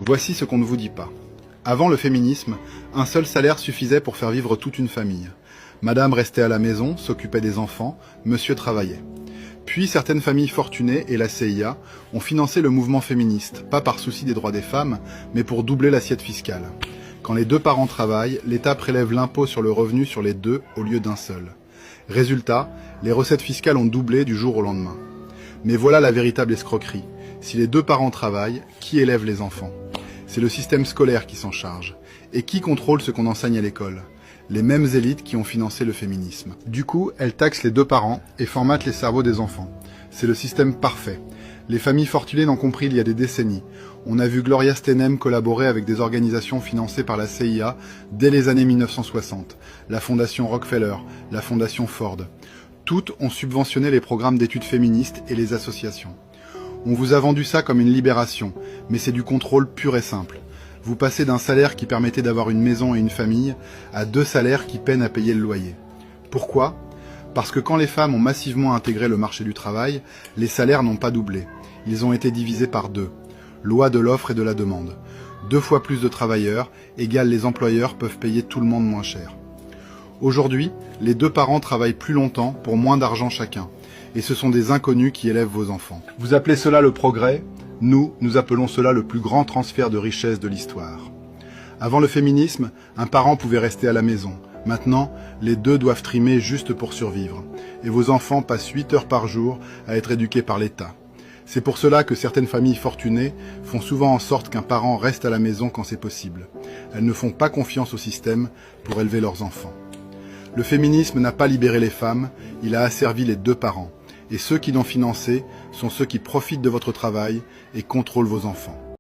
Voici ce qu'on ne vous dit pas. Avant le féminisme, un seul salaire suffisait pour faire vivre toute une famille. Madame restait à la maison, s'occupait des enfants, monsieur travaillait. Puis certaines familles fortunées et la CIA ont financé le mouvement féministe, pas par souci des droits des femmes, mais pour doubler l'assiette fiscale. Quand les deux parents travaillent, l'État prélève l'impôt sur le revenu sur les deux au lieu d'un seul. Résultat, les recettes fiscales ont doublé du jour au lendemain. Mais voilà la véritable escroquerie. Si les deux parents travaillent, qui élève les enfants? C'est le système scolaire qui s'en charge. Et qui contrôle ce qu'on enseigne à l'école? Les mêmes élites qui ont financé le féminisme. Du coup, elles taxent les deux parents et formatent les cerveaux des enfants. C'est le système parfait. Les familles fortunées l'ont compris il y a des décennies. On a vu Gloria Steinem collaborer avec des organisations financées par la CIA dès les années 1960. La Fondation Rockefeller, la Fondation Ford. Toutes ont subventionné les programmes d'études féministes et les associations. On vous a vendu ça comme une libération, mais c'est du contrôle pur et simple. Vous passez d'un salaire qui permettait d'avoir une maison et une famille à 2 salaires qui peinent à payer le loyer. Pourquoi ? Parce que quand les femmes ont massivement intégré le marché du travail, les salaires n'ont pas doublé. Ils ont été divisés par 2. Loi de l'offre et de la demande. 2 fois plus de travailleurs égale les employeurs peuvent payer tout le monde moins cher. Aujourd'hui, les deux parents travaillent plus longtemps pour moins d'argent chacun. Et ce sont des inconnus qui élèvent vos enfants. Vous appelez cela le progrès ? Nous appelons cela le plus grand transfert de richesse de l'histoire. Avant le féminisme, un parent pouvait rester à la maison. Maintenant, les deux doivent trimer juste pour survivre. Et vos enfants passent 8 heures par jour à être éduqués par l'État. C'est pour cela que certaines familles fortunées font souvent en sorte qu'un parent reste à la maison quand c'est possible. Elles ne font pas confiance au système pour élever leurs enfants. Le féminisme n'a pas libéré les femmes, il a asservi les deux parents. Et ceux qui l'ont financé sont ceux qui profitent de votre travail et contrôlent vos enfants.